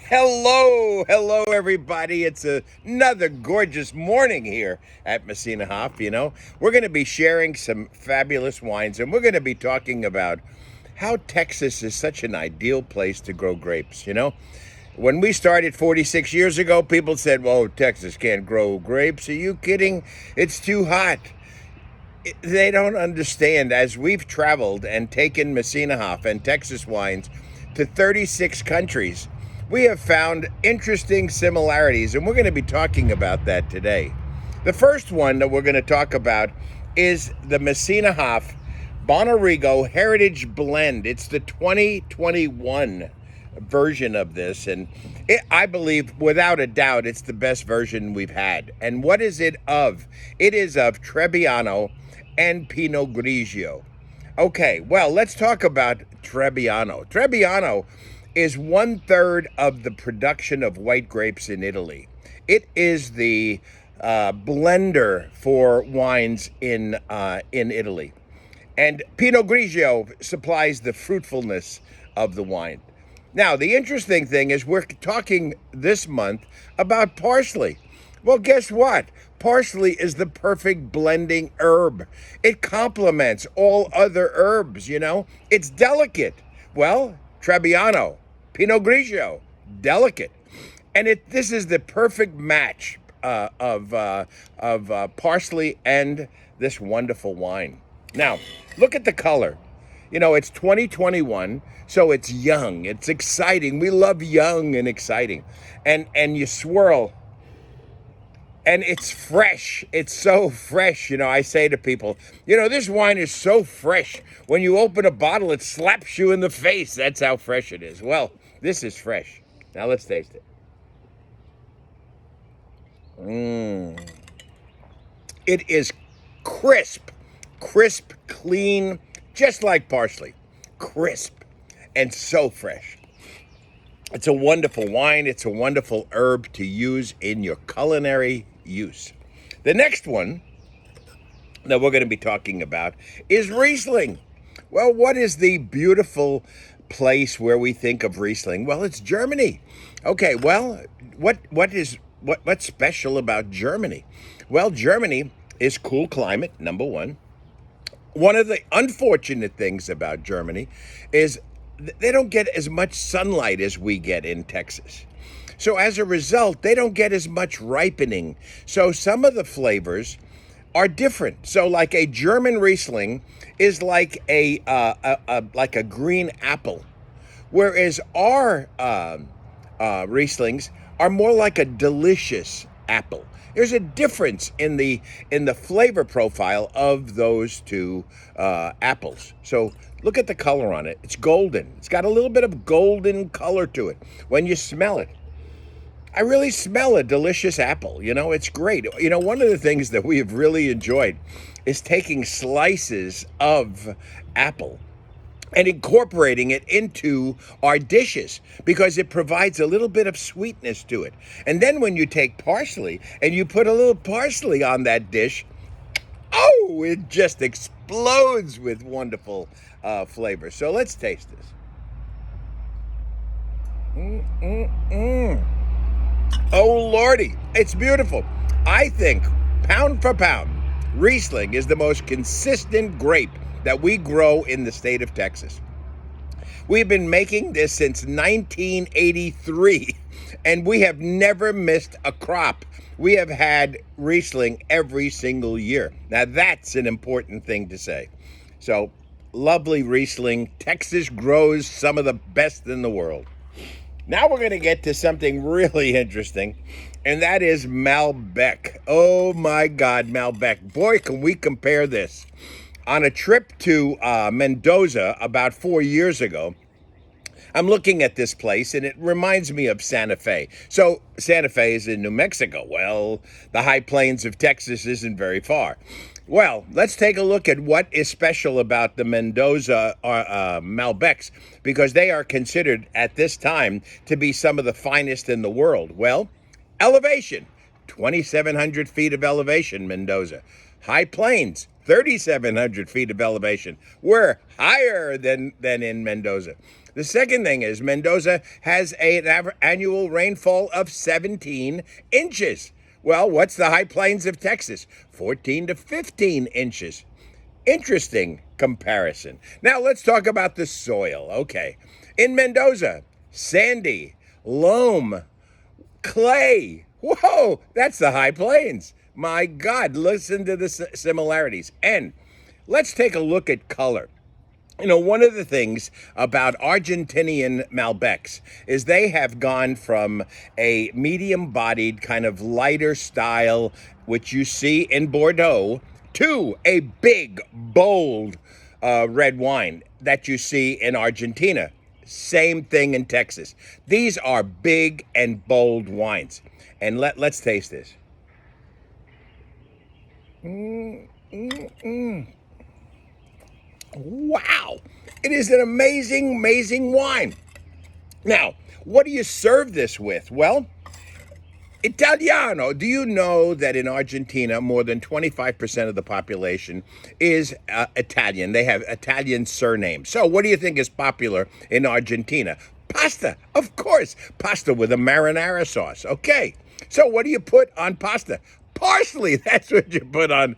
Hello, everybody. It's another gorgeous morning here at Messina Hoff. We're going to be sharing some fabulous wines, and we're going to be talking about how Texas is such an ideal place to grow grapes. When we started 46 years ago, people said, "Well, Texas can't grow grapes. Are you kidding? It's too hot." They don't understand. As we've traveled and taken Messina Hoff and Texas wines to 36 countries, we have found interesting similarities, and we're going to be talking about that today. The first one that we're going to talk about is the Messina Hoff Bonarigo Heritage Blend. It's the 2021 version of this, and I believe, without a doubt, it's the best version we've had. And what is it of? It is of Trebbiano and Pinot Grigio. Okay, well, let's talk about Trebbiano. Trebbiano is 1/3 of the production of white grapes in Italy. It is the blender for wines in Italy. And Pinot Grigio supplies the fruitfulness of the wine. Now, the interesting thing is we're talking this month about parsley. Well, guess what? Parsley is the perfect blending herb. It complements all other herbs, It's delicate. Well, Trebbiano, Pinot Grigio, delicate. And this is the perfect match of parsley and this wonderful wine. Now, look at the color. It's 2021, so it's young, it's exciting. We love young and exciting. And you swirl, and it's fresh. It's so fresh. I say to people, this wine is so fresh. When you open a bottle, it slaps you in the face. That's how fresh it is. Well, this is fresh. Now let's taste it. It is crisp, clean, just like parsley. Crisp and so fresh. It's a wonderful wine. It's a wonderful herb to use in your culinary use. The next one that we're going to be talking about is Riesling. Well, what is the beautiful place where we think of Riesling? Well, it's Germany. Okay, well, what's special about Germany? Well, Germany is cool climate, number one. One of the unfortunate things about Germany is they don't get as much sunlight as we get in Texas. So as a result, they don't get as much ripening. So some of the flavors are different. So like a German Riesling is like a green apple, whereas our Rieslings are more like a delicious apple. There's a difference in the flavor profile of those two apples. So look at the color on it. It's golden. It's got a little bit of golden color to it. When you smell it, I really smell a delicious apple. It's great. One of the things that we have really enjoyed is taking slices of apple and incorporating it into our dishes because it provides a little bit of sweetness to it. And then when you take parsley and you put a little parsley on that dish, oh, it just explodes with wonderful flavor. So let's taste this. Oh, Lordy, it's beautiful. I think, pound for pound, Riesling is the most consistent grape that we grow in the state of Texas. We've been making this since 1983, and we have never missed a crop. We have had Riesling every single year. Now, that's an important thing to say. So, lovely Riesling. Texas grows some of the best in the world. Now we're going to get to something really interesting, and that is Malbec. Oh, my God, Malbec. Boy, can we compare this. On a trip to Mendoza about 4 years ago, I'm looking at this place, and it reminds me of Santa Fe. So Santa Fe is in New Mexico. Well, the high plains of Texas isn't very far. Well, let's take a look at what is special about the Mendoza Malbecs, because they are considered at this time to be some of the finest in the world. Well, elevation, 2,700 feet of elevation, Mendoza. high plains, 3,700 feet of elevation. We're higher than in Mendoza. The second thing is Mendoza has an annual rainfall of 17 inches. Well, what's the high plains of Texas? 14 to 15 inches. Interesting comparison. Now let's talk about the soil. Okay. In Mendoza, sandy, loam, clay. Whoa, that's the high plains. My God, listen to the similarities. And let's take a look at color. You know, one of the things about Argentinian Malbecs is they have gone from a medium-bodied, kind of lighter style, which you see in Bordeaux, to a big, bold red wine that you see in Argentina. Same thing in Texas. These are big and bold wines. And let's taste this. Wow. It is an amazing, amazing wine. Now, what do you serve this with? Well, Italiano. Do you know that in Argentina, more than 25% of the population is Italian? They have Italian surnames. So what do you think is popular in Argentina? Pasta, of course. Pasta with a marinara sauce. Okay. So what do you put on pasta? Parsley, that's what you put on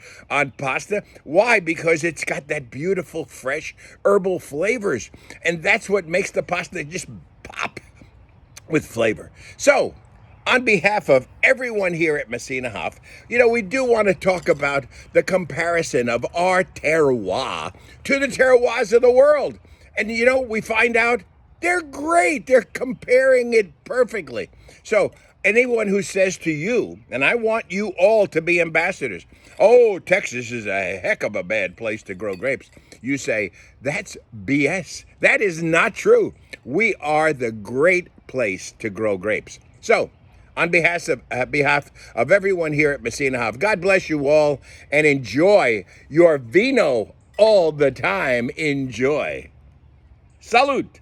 pasta. Why? Because it's got that beautiful, fresh herbal flavors. And that's what makes the pasta just pop with flavor. So, on behalf of everyone here at Messina Huff, you know, we do want to talk about the comparison of our terroir to the terroirs of the world. And, you know, we find out they're great. They're comparing it perfectly. So, anyone who says to you, and I want you all to be ambassadors, oh, Texas is a heck of a bad place to grow grapes, you say, that's BS. That is not true. We are the great place to grow grapes. So, on behalf of everyone here at Messina Huff, God bless you all and enjoy your vino all the time. Enjoy. Salute.